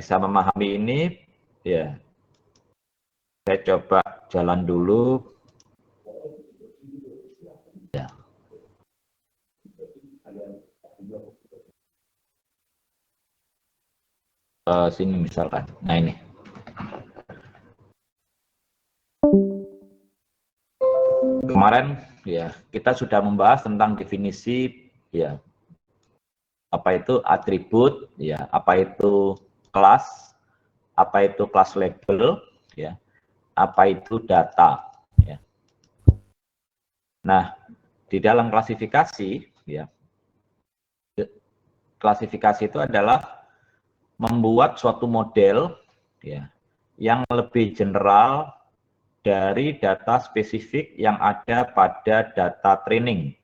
bisa memahami ini, ya, saya coba jalan dulu. Ya. Sini misalkan. Nah ini. Kemarin ya kita sudah membahas tentang definisi ya apa itu atribut, ya apa itu kelas, apa itu kelas label, ya apa itu data. Ya. Nah di dalam klasifikasi, ya klasifikasi itu adalah membuat suatu model ya yang lebih general dari data spesifik yang ada pada data training.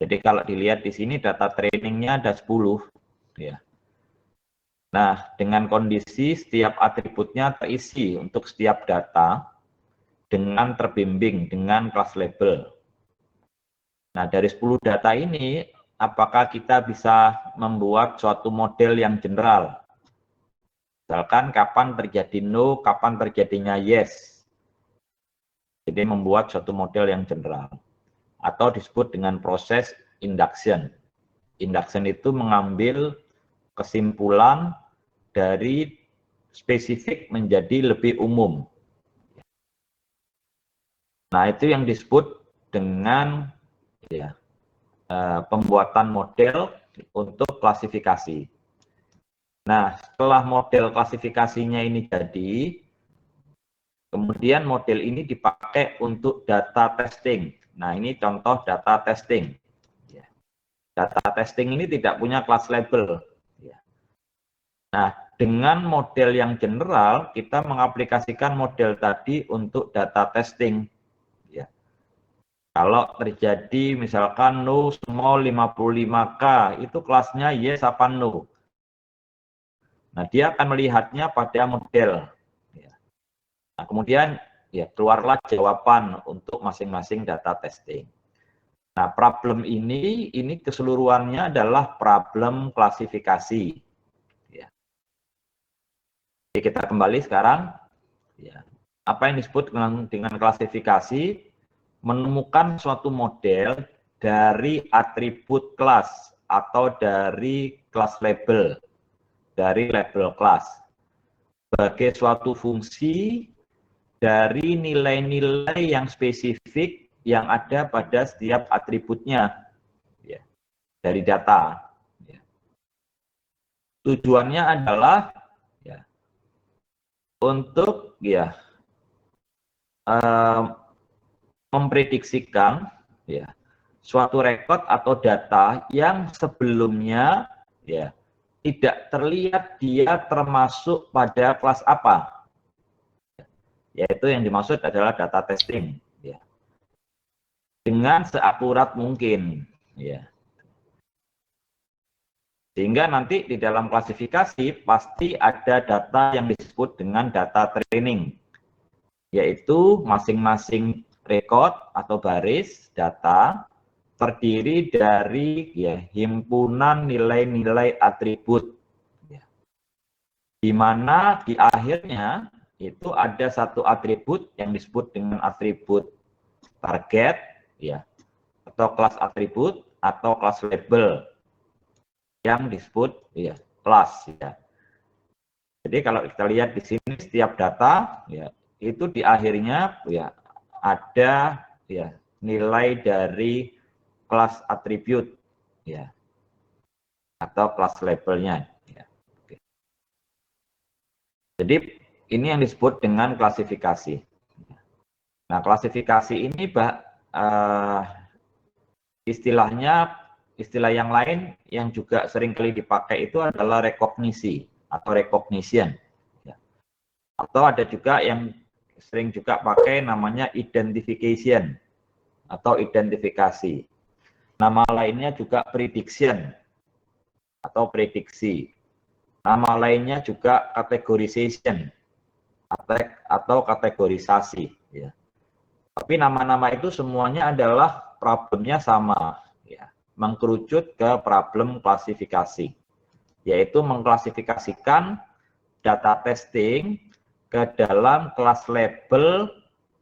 Jadi kalau dilihat di sini data trainingnya ada 10 ya. Nah, dengan kondisi setiap atributnya terisi untuk setiap data dengan terbimbing dengan kelas label. Nah, dari 10 data ini apakah kita bisa membuat suatu model yang general? Misalkan kapan terjadi no, kapan terjadinya yes. Jadi membuat suatu model yang general. Atau disebut dengan proses induction. Induction itu mengambil kesimpulan dari spesifik menjadi lebih umum. Nah, itu yang disebut dengan ya, pembuatan model untuk klasifikasi. Nah, setelah model klasifikasinya ini jadi, kemudian model ini dipakai untuk data testing. Nah, ini contoh data testing. Data testing ini tidak punya kelas label. Nah, dengan model yang general, kita mengaplikasikan model tadi untuk data testing. Ya. Kalau terjadi misalkan no small 55K, itu kelasnya yes apa no. Nah, dia akan melihatnya pada model. Nah, kemudian ya keluarlah jawaban untuk masing-masing data testing. Nah, problem ini keseluruhannya adalah problem klasifikasi. Ya. Jadi kita kembali sekarang. Ya. Apa yang disebut dengan klasifikasi? Menemukan suatu model dari atribut kelas atau dari kelas label, dari label kelas, sebagai suatu fungsi dari nilai-nilai yang spesifik yang ada pada setiap atributnya ya, dari data. Ya. Tujuannya adalah ya, untuk ya memprediksikan ya suatu rekod atau data yang sebelumnya ya tidak terlihat dia termasuk pada kelas apa, yaitu yang dimaksud adalah data testing ya, dengan seakurat mungkin ya, sehingga nanti di dalam klasifikasi pasti ada data yang disebut dengan data training, yaitu masing-masing rekod atau baris data terdiri dari ya himpunan nilai-nilai atribut ya. Di mana di akhirnya itu ada satu atribut yang disebut dengan atribut target ya, atau kelas atribut atau kelas label yang disebut ya kelas ya. Jadi kalau kita lihat di sini setiap data ya itu di akhirnya ya ada ya nilai dari kelas atribut ya atau kelas labelnya ya. Oke. Jadi ini yang disebut dengan klasifikasi. Nah, klasifikasi ini istilah yang lain yang juga sering kali dipakai itu adalah rekognisi atau recognition ya. Atau ada juga yang sering juga pakai namanya identification atau identifikasi. Nama lainnya juga prediction atau prediksi. Nama lainnya juga categorization atau kategorisasi. Ya. Tapi nama-nama itu semuanya adalah problemnya sama, ya, mengkerucut ke problem klasifikasi. yaitu mengklasifikasikan data testing ke dalam kelas label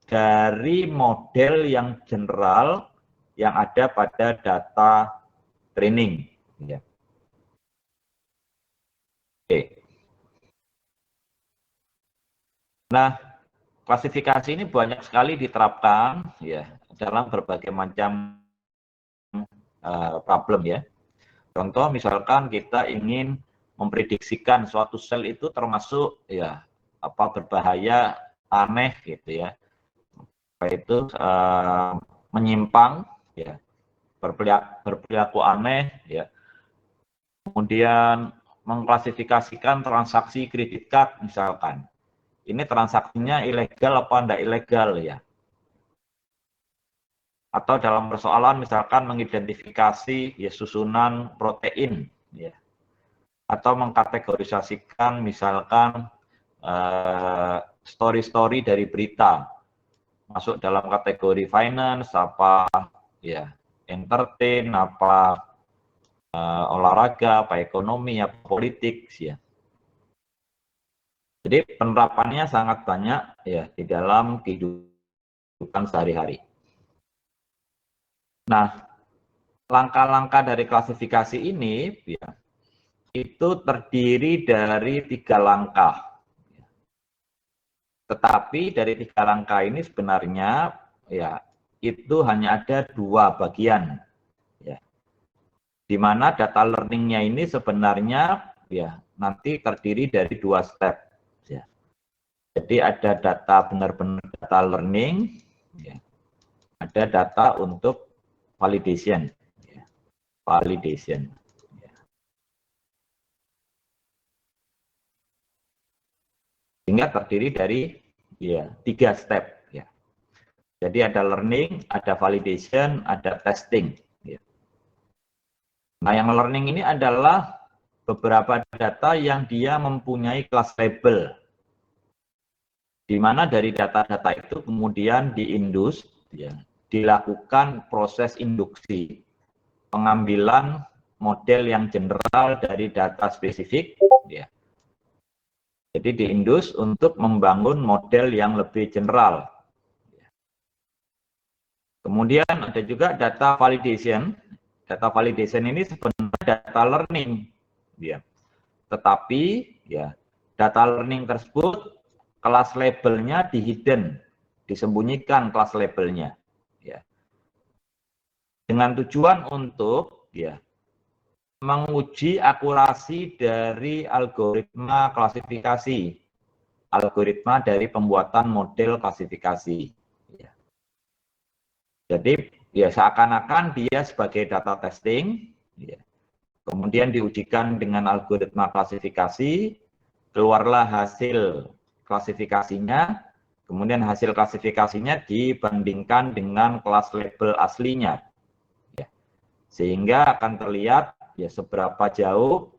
dari model yang general yang ada pada data training. Ya. Oke. Nah, klasifikasi ini banyak sekali diterapkan ya dalam berbagai macam problem ya. Contoh misalkan kita ingin memprediksikan suatu sel itu termasuk ya berbahaya, aneh gitu ya. Itu menyimpang ya, berperilaku aneh ya. Kemudian mengklasifikasikan transaksi kredit card misalkan. Ini transaksinya ilegal apa enggak ilegal ya. Atau dalam persoalan misalkan mengidentifikasi ya susunan protein ya. Atau mengkategorisasikan misalkan story-story dari berita masuk dalam kategori finance apa ya, entertain apa olahraga apa ekonomi apa politik ya. Jadi penerapannya sangat banyak ya di dalam kehidupan sehari-hari. Nah, langkah-langkah dari klasifikasi ini ya, itu terdiri dari 3 langkah. Tetapi dari 3 langkah ini sebenarnya ya itu hanya ada 2 bagian. Ya. Di mana data learning-nya ini sebenarnya ya nanti terdiri dari 2 step. Ya. Jadi ada data benar-benar data learning, ya. Ada data untuk validation. Ya. Validation. Sehingga terdiri dari ya 3 step ya. Jadi ada learning, ada validation, ada testing ya. Nah, yang learning ini adalah beberapa data yang dia mempunyai kelas label. Di mana dari data-data itu kemudian diindus ya, dilakukan proses induksi. Pengambilan model yang general dari data spesifik ya. Jadi diindus untuk membangun model yang lebih general. Kemudian ada juga data validation. Data validation ini sebenarnya data learning. Ya. Tetapi ya data learning tersebut kelas labelnya di-hidden, disembunyikan kelas labelnya. Ya. Dengan tujuan untuk ya menguji akurasi dari algoritma klasifikasi, algoritma dari pembuatan model klasifikasi. Ya. Jadi ya seakan-akan dia sebagai data testing, ya. Kemudian diujikan dengan algoritma klasifikasi, keluarlah hasil klasifikasinya, kemudian hasil klasifikasinya dibandingkan dengan kelas label aslinya. Ya. Sehingga akan terlihat ya seberapa jauh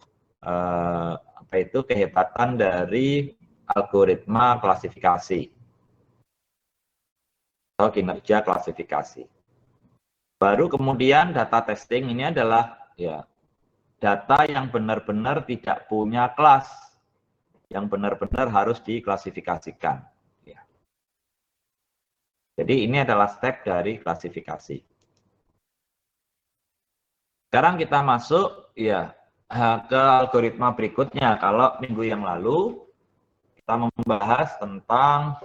kehebatan dari algoritma klasifikasi atau kinerja klasifikasi. Baru kemudian data testing ini adalah ya data yang benar-benar tidak punya kelas, yang benar-benar harus diklasifikasikan. Ya. Jadi ini adalah step dari klasifikasi. Sekarang kita masuk ya ke algoritma berikutnya. Kalau minggu yang lalu kita membahas tentang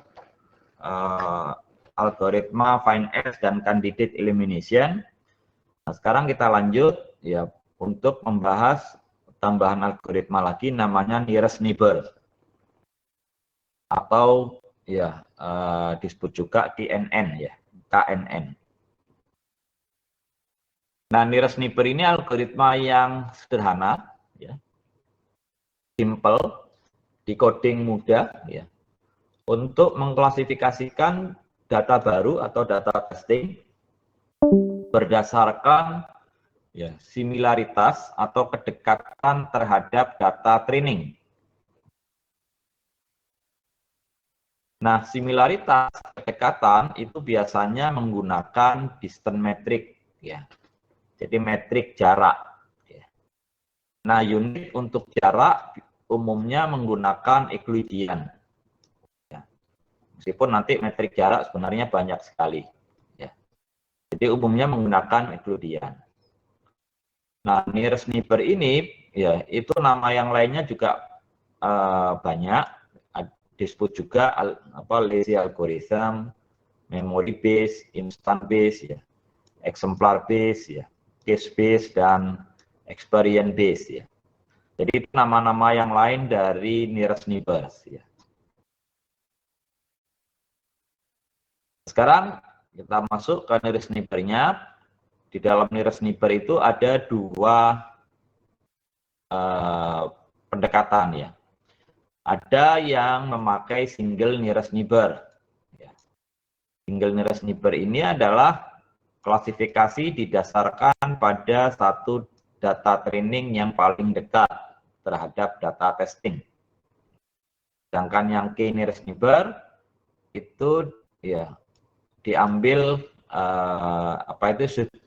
algoritma find X dan candidate elimination. Nah, sekarang kita lanjut ya untuk membahas tambahan algoritma lagi namanya nearest neighbor atau ya disebut juga KNN ya, KNN. Nah, nearest neighbor ini algoritma yang sederhana, ya, simple, decoding mudah, ya, untuk mengklasifikasikan data baru atau data testing berdasarkan ya, similaritas atau kedekatan terhadap data training. Nah, similaritas kedekatan itu biasanya menggunakan distance metric, ya. Jadi metrik jarak. Nah, unit untuk jarak umumnya menggunakan Euclidean. Ya. Meskipun nanti metrik jarak sebenarnya banyak sekali. Ya. Jadi umumnya menggunakan Euclidean. Nah, nearest neighbor ini, ya itu nama yang lainnya juga banyak. Disebut juga lazy algorithm, memory base, instant base, ya, exemplar base, ya, case base, dan experience base. Ya. Jadi itu nama-nama yang lain dari nearest neighbors. Ya. Sekarang kita masuk ke nearest neighbor-nya. Di dalam nearest neighbor itu ada dua pendekatan, ya. Ada yang memakai single nearest neighbor. Ya. Single nearest neighbor ini adalah klasifikasi didasarkan pada satu data training yang paling dekat terhadap data testing. Sedangkan yang k nearest neighbor itu ya diambil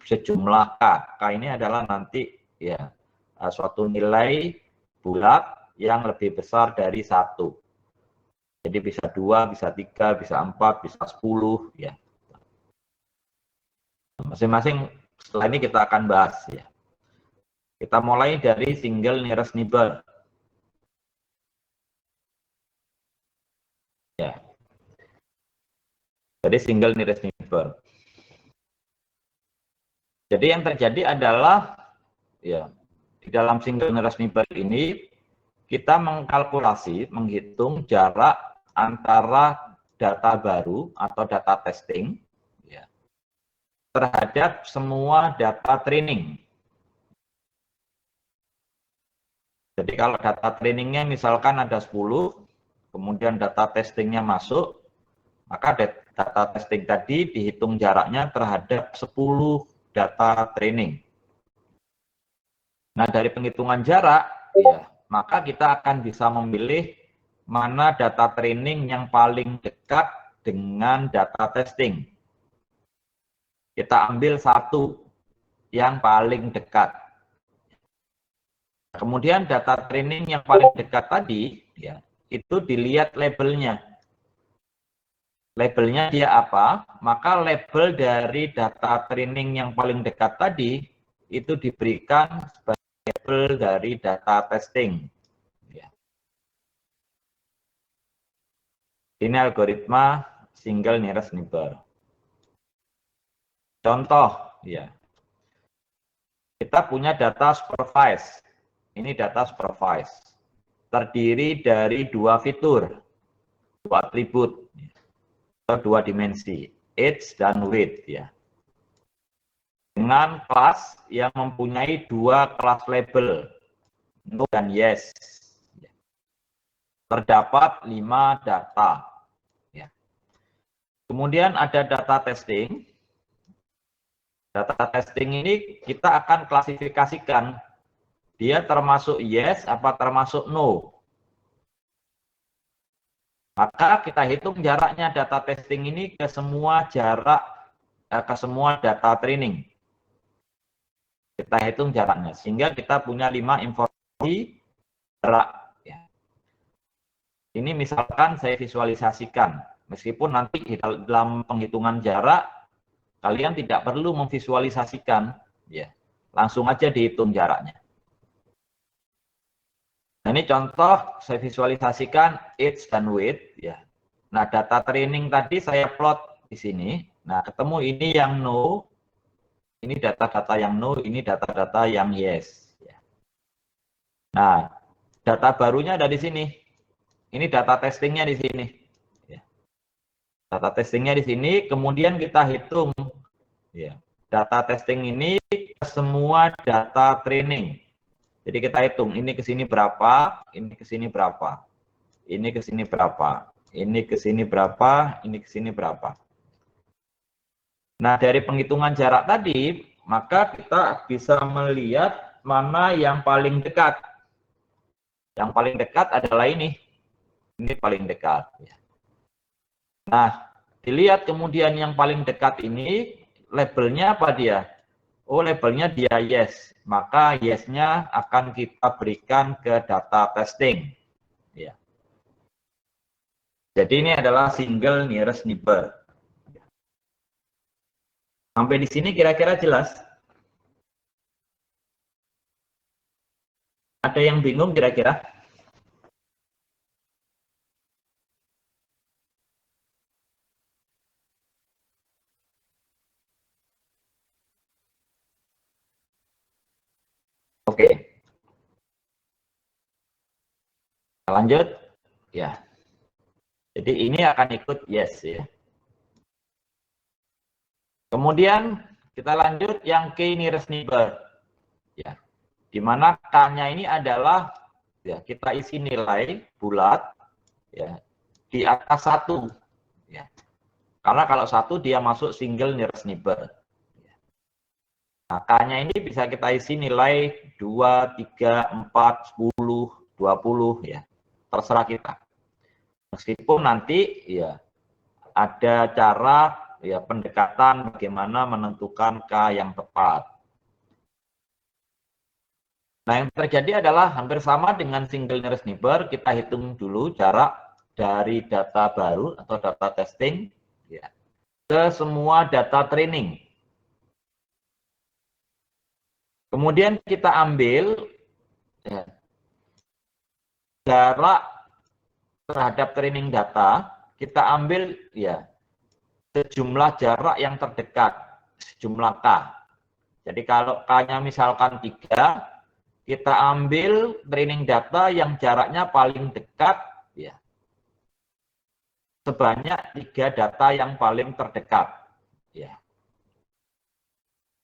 sejumlah k. K ini adalah nanti ya suatu nilai bulat yang lebih besar dari 1. Jadi bisa 2, bisa 3, bisa 4, bisa 10 ya. Masing-masing setelah ini kita akan bahas ya. Kita mulai dari single nearest neighbor. Ya. Jadi single nearest neighbor. Jadi yang terjadi adalah ya di dalam single nearest neighbor ini kita mengkalkulasi, menghitung jarak antara data baru atau data testing ya, terhadap semua data training. Jadi kalau data trainingnya misalkan ada 10, kemudian data testingnya masuk, maka data testing tadi dihitung jaraknya terhadap 10 data training. Nah, dari penghitungan jarak, ya, maka kita akan bisa memilih mana data training yang paling dekat dengan data testing. Kita ambil satu yang paling dekat. Kemudian data training yang paling dekat tadi, ya, itu dilihat labelnya. Labelnya dia apa? Maka label dari data training yang paling dekat tadi itu diberikan sebagai label dari data testing. Ya. Ini algoritma single nearest neighbor. Contoh, ya. Kita punya data supervised. Ini data supervised. Terdiri dari 2 fitur, 2 atribut, atau 2 dimensi, age dan weight, ya. Dengan kelas yang mempunyai 2 kelas label, no dan yes. Terdapat 5 data. Ya. Kemudian ada data testing. Data testing ini kita akan klasifikasikan dia termasuk yes apa termasuk no. Maka kita hitung jaraknya data testing ini ke semua ke semua data training. Kita hitung jaraknya sehingga kita punya 5 informasi jarak. Ya. Ini misalkan saya visualisasikan, meskipun nanti dalam penghitungan jarak kalian tidak perlu memvisualisasikan, ya, langsung aja dihitung jaraknya. Nah, ini contoh saya visualisasikan age dan weight, ya. Nah, data training tadi saya plot di sini. Nah, ketemu ini yang no, ini data-data yang no, ini data-data yang yes. Ya. Nah, data barunya ada di sini. Ini data testingnya di sini. Ya. Data testingnya di sini, kemudian kita hitung. Ya, data testing ini semua data training. Jadi kita hitung ini ke sini berapa, ini ke sini berapa, ini ke sini berapa, ini ke sini berapa, ini ke sini berapa. Nah, dari penghitungan jarak tadi, maka kita bisa melihat mana yang paling dekat. Yang paling dekat adalah ini. Ini paling dekat. Nah, dilihat kemudian yang paling dekat ini labelnya apa dia? oh labelnya dia yes, maka yes-nya akan kita berikan ke data testing. Ya. Jadi ini adalah single nearest neighbor. Sampai di sini kira-kira jelas? Ada yang bingung kira-kira? Oke. Lanjut. Ya. Jadi ini akan ikut yes ya. Kemudian kita lanjut yang K nearest neighbor. Ya. Di mana K-nya ini adalah ya kita isi nilai bulat ya di atas 1 ya. Karena kalau 1 dia masuk single nearest neighbor. Nah, K-nya ini bisa kita isi nilai 2, 3, 4, 10, 20 ya. Terserah kita. Meskipun nanti ya ada cara ya pendekatan bagaimana menentukan K yang tepat. Nah, yang terjadi adalah hampir sama dengan single nearest neighbor. Kita hitung dulu jarak dari data baru atau data testing ya, ke semua data training. Kemudian kita ambil ya, jarak terhadap training data, kita ambil ya sejumlah jarak yang terdekat, sejumlah K. Jadi kalau K-nya misalkan 3, kita ambil training data yang jaraknya paling dekat ya sebanyak 3 data yang paling terdekat ya.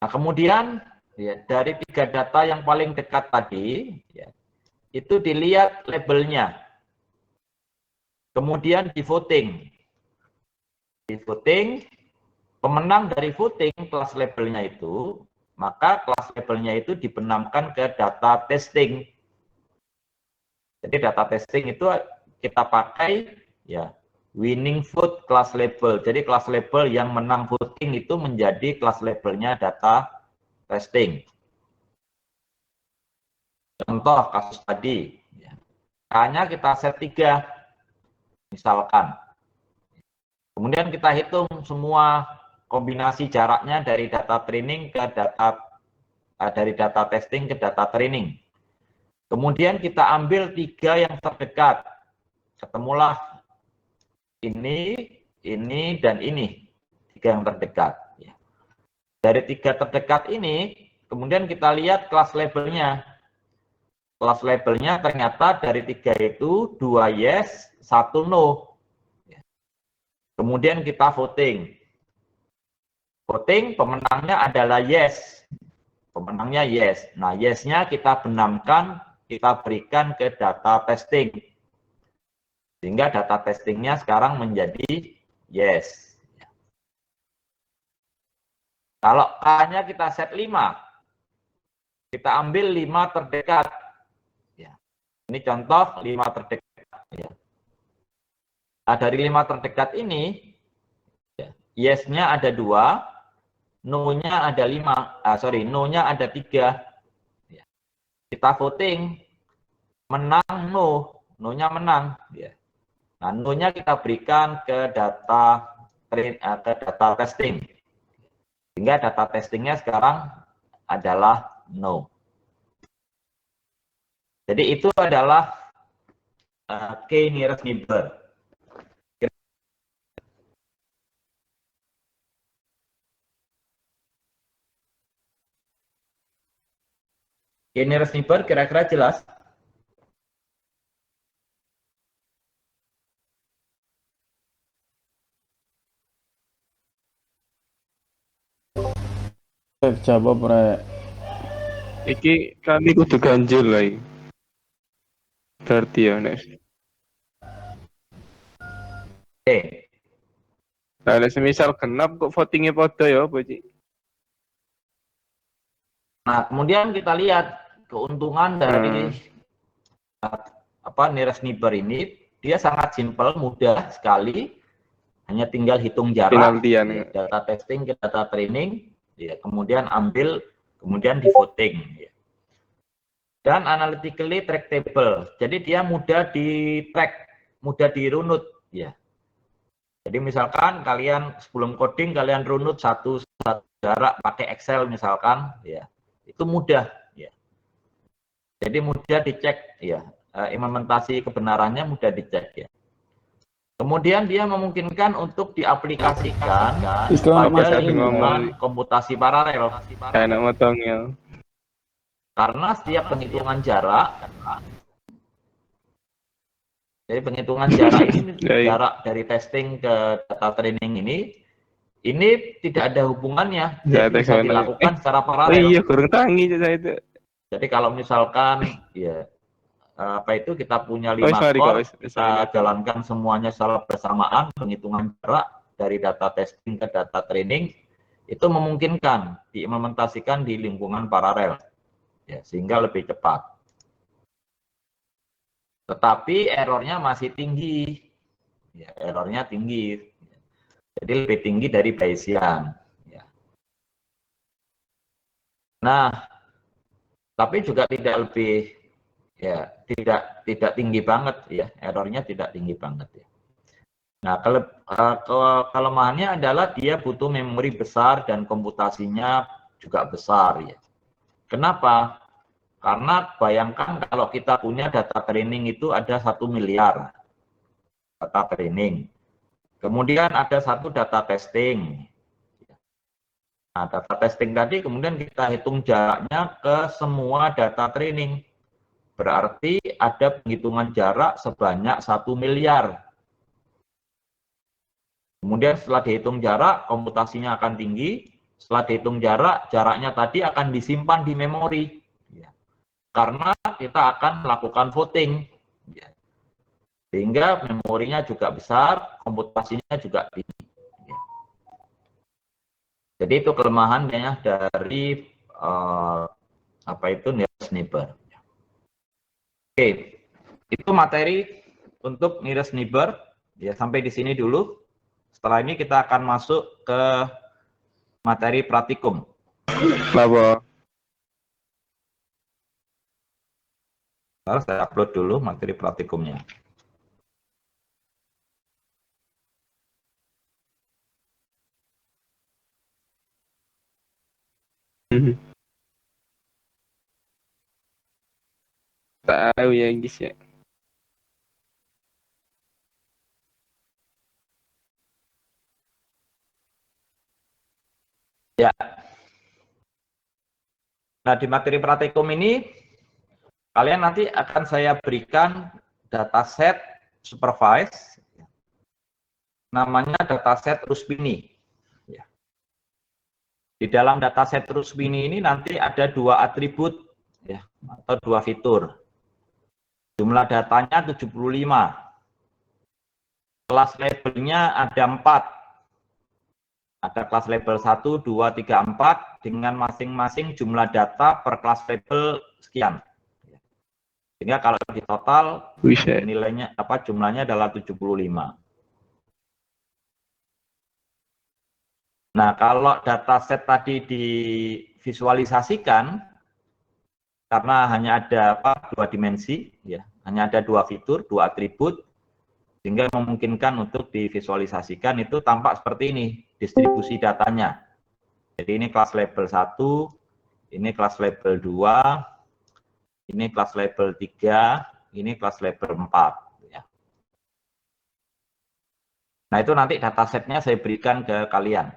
Nah, kemudian ya dari 3 data yang paling dekat tadi ya, itu dilihat labelnya. Kemudian di voting. Di voting, pemenang dari voting kelas labelnya itu, maka kelas labelnya itu dibenamkan ke data testing. Jadi data testing itu kita pakai ya winning vote kelas label. Jadi kelas label yang menang voting itu menjadi kelas labelnya data testing. Contoh kasus tadi, ya. K-nya kita set 3, misalkan. Kemudian kita hitung semua kombinasi jaraknya dari data training ke data dari data testing ke data training. Kemudian kita ambil 3 yang terdekat. Ketemulah ini, dan ini. 3 yang terdekat. Dari 3 terdekat ini, kemudian kita lihat kelas labelnya. Kelas labelnya ternyata dari 3 itu 2 yes, 1 no. Kemudian kita voting. Voting pemenangnya adalah yes. Pemenangnya yes. Nah, yes-nya kita benamkan, kita berikan ke data testing. Sehingga data testingnya sekarang menjadi yes. Kalau K-nya kita set 5, kita ambil 5 terdekat. Ini contoh 5 terdekat. Nah, dari 5 terdekat ini, yes-nya ada 2, no-nya ada 5, no-nya ada 3. Kita voting, menang no, no-nya menang. Nah, no-nya kita berikan ke data testing. Sehingga data testingnya sekarang adalah no. Jadi itu adalah K nearest neighbor. K nearest neighbor kira-kira jelas? Jawab rek. Iki kami kudu ganjil lah. Berarti ya nek. Oke. Nah, semisal genap kok votingnya podo ya apa Ci? Nah, kemudian kita lihat keuntungan dari nearest neighbor ini, dia sangat simpel, mudah sekali, hanya tinggal hitung jarak, Penaltian. data testing ke data training, ya, kemudian ambil kemudian di voting. Ya. Dan analytically tractable, jadi dia mudah di track, mudah dirunut. Ya. Jadi misalkan kalian sebelum coding kalian runut satu jarak pakai Excel misalkan, ya itu mudah. Ya. Jadi mudah dicek, ya implementasi kebenarannya mudah dicek. Ya. Kemudian dia memungkinkan untuk diaplikasikan pada lingkungan komputasi paralel. Enak motongnya. Karena setiap penghitungan jarak, jadi penghitungan jarak ini, jarak dari testing ke data training ini tidak ada hubungannya, jadi bisa dilakukan secara paralel. Oh iya, kurang tangi saya itu. Jadi kalau misalkan, ya apa itu kita punya 5 core, kita jalankan semuanya secara bersamaan, penghitungan jarak dari data testing ke data training, itu memungkinkan diimplementasikan di lingkungan paralel. Ya, sehingga lebih cepat. Tetapi errornya masih tinggi. Ya, errornya tinggi. Jadi lebih tinggi dari Bayesian. Ya. Nah, tapi juga tidak lebih, ya tidak tinggi banget ya. Errornya tidak tinggi banget ya. Nah, kelemahannya adalah dia butuh memori besar dan komputasinya juga besar ya. Kenapa? Karena bayangkan kalau kita punya data training itu ada 1 miliar data training. Kemudian ada 1 data testing. Nah, data testing tadi kemudian kita hitung jaraknya ke semua data training. Berarti ada penghitungan jarak sebanyak 1 miliar. Kemudian setelah dihitung jarak, komputasinya akan tinggi. Setelah dihitung jarak, jaraknya tadi akan disimpan di memori. Karena kita akan melakukan voting. Sehingga memorinya juga besar, komputasinya juga tinggi. Jadi itu kelemahannya dari apa itu nearest neighbor. Oke, itu materi untuk nearest neighbor. Ya, sampai di sini dulu. Setelah ini kita akan masuk ke materi praktikum. Apa? Harus saya upload dulu materi praktikumnya. Tahu ya guys ya. Ya. Nah, di materi praktikum ini kalian nanti akan saya berikan dataset supervised, namanya dataset Rushbini. Ya. Di dalam dataset Rushbini ini nanti ada 2 atribut ya, atau 2 fitur. Jumlah datanya 75. Kelas labelnya ada 4. Ada kelas label 1, 2, 3, 4 dengan masing-masing jumlah data per kelas label sekian. Sehingga kalau di total nilainya jumlahnya adalah 75. Nah, kalau dataset tadi divisualisasikan karena hanya ada 2 dimensi ya, hanya ada 2 fitur, 2 atribut, sehingga memungkinkan untuk divisualisasikan itu tampak seperti ini distribusi datanya. Jadi ini kelas label 1, ini kelas label 2, ini kelas label 3, ini kelas label 4 ya. Nah, itu nanti datasetnya saya berikan ke kalian.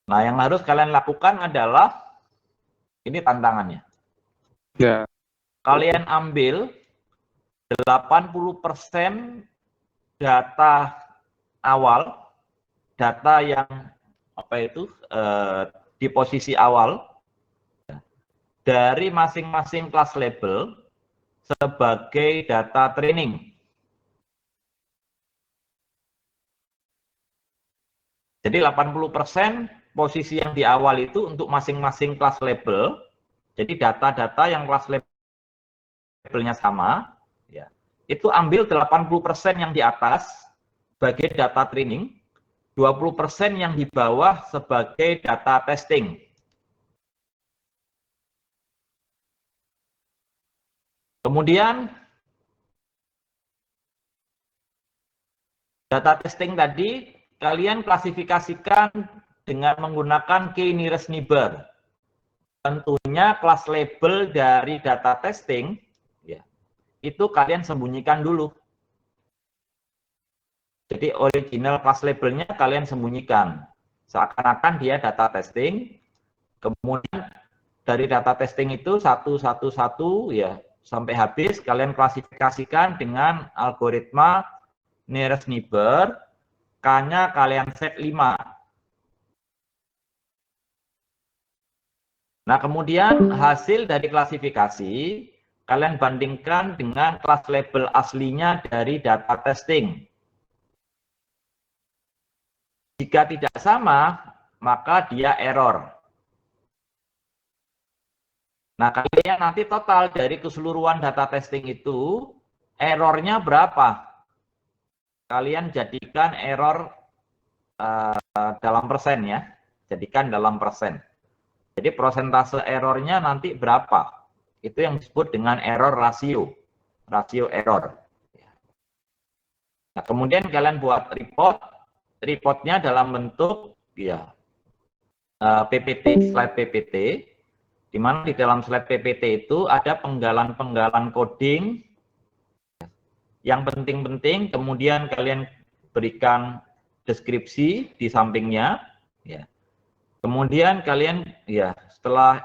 Nah, yang harus kalian lakukan adalah ini tantangannya. Ya. Kalian ambil 80% data awal, data yang di posisi awal dari masing-masing kelas label sebagai data training. Jadi 80% posisi yang di awal itu untuk masing-masing kelas label. Jadi data-data yang kelas labelnya sama, ya, itu ambil 80% yang di atas sebagai data training, 20% yang di bawah sebagai data testing. Kemudian data testing tadi kalian klasifikasikan dengan menggunakan key nearest neighbor. Tentunya kelas label dari data testing ya, itu kalian sembunyikan dulu. Jadi original kelas labelnya kalian sembunyikan. Seakan-akan dia data testing. Kemudian dari data testing itu satu ya sampai habis kalian klasifikasikan dengan algoritma nearest neighbor. K-nya kalian set 5. Nah, kemudian hasil dari klasifikasi kalian bandingkan dengan kelas label aslinya dari data testing. Jika tidak sama, maka dia error. Nah, kalian nanti total dari keseluruhan data testing itu, errornya berapa? Kalian jadikan error dalam persen ya. Jadikan dalam persen. Jadi persentase errornya nanti berapa? Itu yang disebut dengan error rasio. Rasio error. Nah, kemudian kalian buat report. Reportnya dalam bentuk ya PPT, slide PPT, di mana di dalam slide PPT itu ada penggalan-penggalan coding yang penting-penting, kemudian kalian berikan deskripsi di sampingnya, ya. Kemudian kalian ya setelah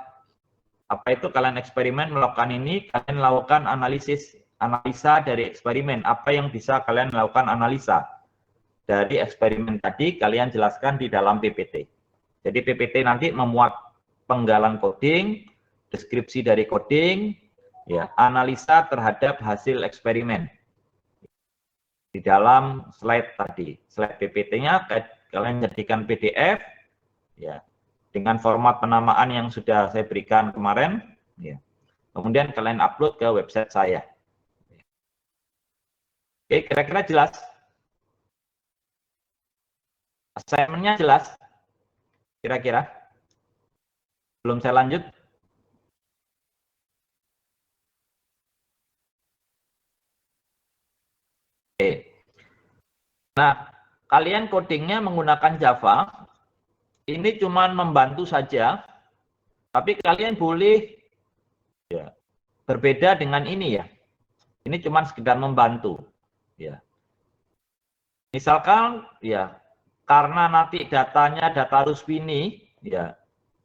kalian eksperimen melakukan ini, kalian lakukan analisa dari eksperimen, apa yang bisa kalian lakukan analisa dari eksperimen tadi kalian jelaskan di dalam PPT. Jadi PPT nanti memuat penggalan coding, deskripsi dari coding, ya, analisa terhadap hasil eksperimen. Di dalam slide tadi, slide PPT-nya kalian jadikan PDF, ya, dengan format penamaan yang sudah saya berikan kemarin, ya. Kemudian kalian upload ke website saya. Oke, kira-kira jelas? Assignment-nya jelas? Kira-kira? Belum saya lanjut? Oke. Nah, kalian codingnya menggunakan Java. Ini cuma membantu saja. Tapi kalian boleh ya, berbeda dengan ini ya. Ini cuma sekedar membantu. Ya. Misalkan ya, karena nanti datanya data Ruspini, ya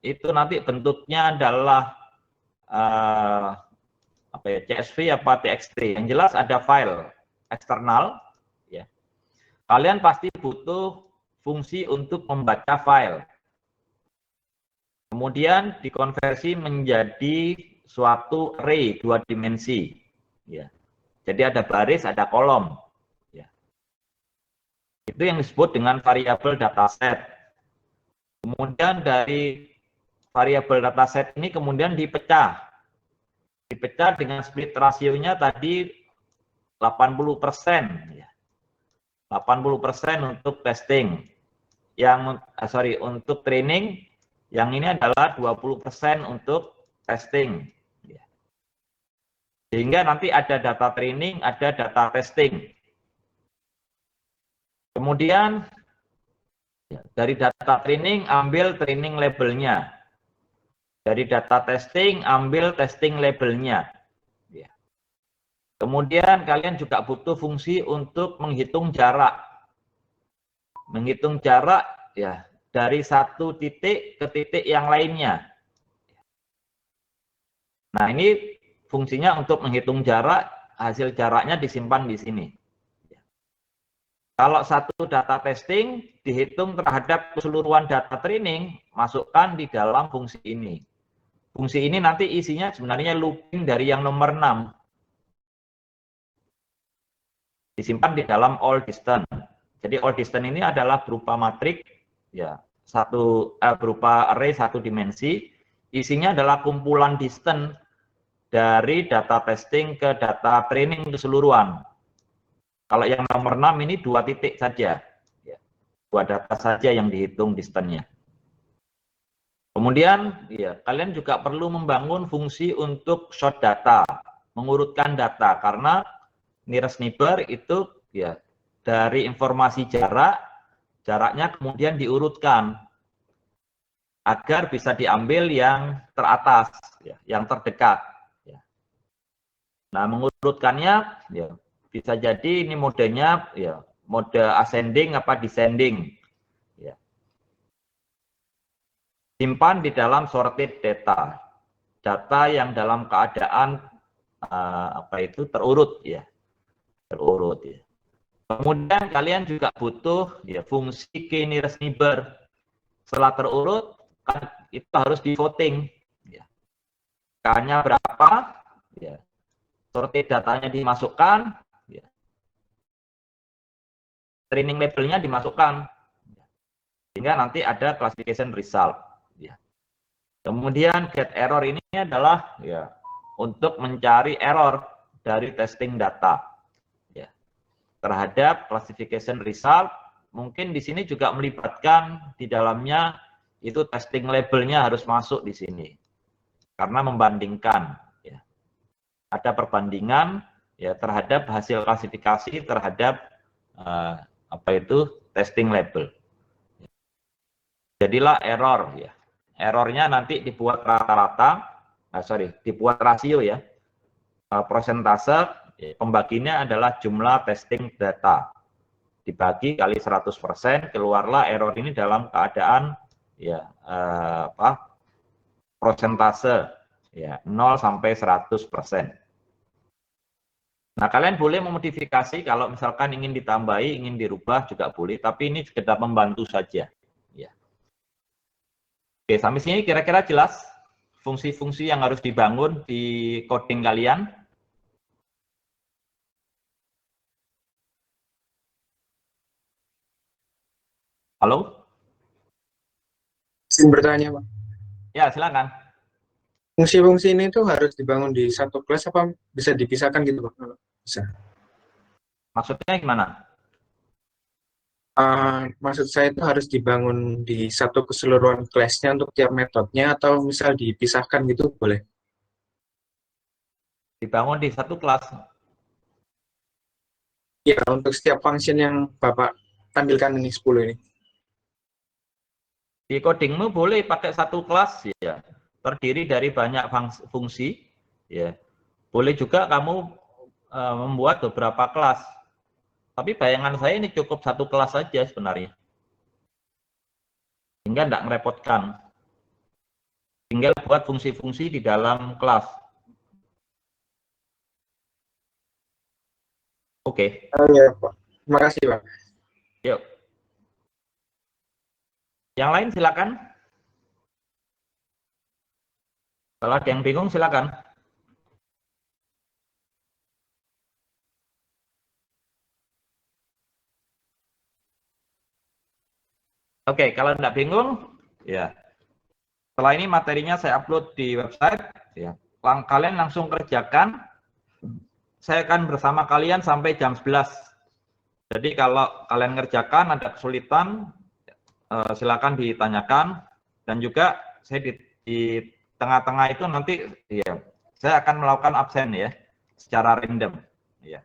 itu nanti bentuknya adalah CSV apa TXT. Yang jelas ada file eksternal. Ya. Kalian pasti butuh fungsi untuk membaca file. Kemudian dikonversi menjadi suatu array 2 dimensi. Ya. Jadi ada baris, ada kolom. Itu yang disebut dengan variabel dataset. Kemudian dari variabel dataset ini kemudian dipecah. Dipecah dengan split rasionya tadi 80%. 80% untuk testing. Untuk training, yang ini adalah 20% untuk testing. Sehingga nanti ada data training, ada data testing. Kemudian dari data training ambil training labelnya. Dari data testing ambil testing labelnya. Kemudian kalian juga butuh fungsi untuk menghitung jarak. Menghitung jarak ya dari satu titik ke titik yang lainnya. Nah, ini fungsinya untuk menghitung jarak, hasil jaraknya disimpan di sini. Kalau satu data testing dihitung terhadap keseluruhan data training, masukkan di dalam fungsi ini. Fungsi ini nanti isinya sebenarnya looping dari yang nomor 6. Disimpan di dalam all distance. Jadi all distance ini adalah berupa matrik, ya, berupa array 1 dimensi. Isinya adalah kumpulan distance dari data testing ke data training keseluruhan. Kalau yang nomor 6 ini 2 titik saja. 2 data saja yang dihitung distance-nya. Kemudian ya, kalian juga perlu membangun fungsi untuk sort data. mengurutkan data karena nearest neighbor itu ya dari informasi jaraknya kemudian diurutkan agar bisa diambil yang teratas, ya, yang terdekat. Ya. Nah, mengurutkannya ya, bisa jadi ini modenya ya, mode ascending apa descending. Ya. Simpan di dalam sorted data, data yang dalam keadaan terurut ya, terurut ya. Kemudian kalian juga butuh ya fungsi key nearest neighbor. Setelah terurut kan itu harus di voting ya. K-nya berapa ya. Sorted datanya dimasukkan ya. Training labelnya dimasukkan ya. Sehingga nanti ada classification result ya. Kemudian get error ini adalah ya untuk mencari error dari testing data ya. Terhadap classification result. Mungkin di sini juga melibatkan di dalamnya itu testing labelnya harus masuk di sini karena membandingkan ya. Ada perbandingan ya terhadap hasil klasifikasi terhadap testing label. Jadilah error ya. Errornya nanti dibuat rata-rata, dibuat rasio ya. Persentase pembaginya adalah jumlah testing data dibagi kali 100%, keluarlah error ini dalam keadaan ya persentase ya 0 sampai 100%. Nah, kalian boleh memodifikasi kalau misalkan ingin ditambahi, ingin dirubah juga boleh, tapi ini sekedar membantu saja ya. Oke, sampai sini kira-kira jelas fungsi-fungsi yang harus dibangun di coding kalian. Halo? Izin bertanya, Pak. Ya, silakan. Fungsi-fungsi ini tuh harus dibangun di satu kelas apa bisa dipisahkan gitu, Pak? Bisa. Maksudnya gimana? Maksud saya itu harus dibangun di satu keseluruhan kelasnya untuk tiap metodenya atau misal dipisahkan gitu, boleh? Dibangun di satu kelas. Ya, untuk setiap function yang Bapak tampilkan ini 10 ini. Di codingmu boleh pakai satu kelas ya, terdiri dari banyak fungsi ya. Boleh juga kamu membuat beberapa kelas. Tapi bayangan saya ini cukup satu kelas saja sebenarnya. Sehingga tidak merepotkan. Tinggal buat fungsi-fungsi di dalam kelas. Oke. Ya, Pak. Terima kasih, Pak. Yuk. Yang lain silakan. Kalau ada yang bingung silakan. Oke, kalau tidak bingung, ya. Setelah ini materinya saya upload di website, ya. Kalian langsung kerjakan. Saya akan bersama kalian sampai jam 11. Jadi kalau kalian ngerjakan ada kesulitan, silakan ditanyakan. Dan juga saya di tengah-tengah itu nanti, ya, saya akan melakukan absen ya, secara random, ya,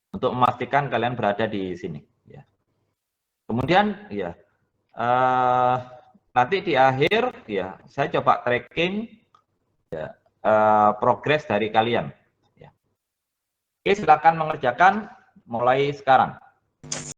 untuk memastikan kalian berada di sini. Ya. Kemudian, ya, nanti di akhir, ya, saya coba tracking ya, progres dari kalian. Ya. Oke, silakan mengerjakan mulai sekarang.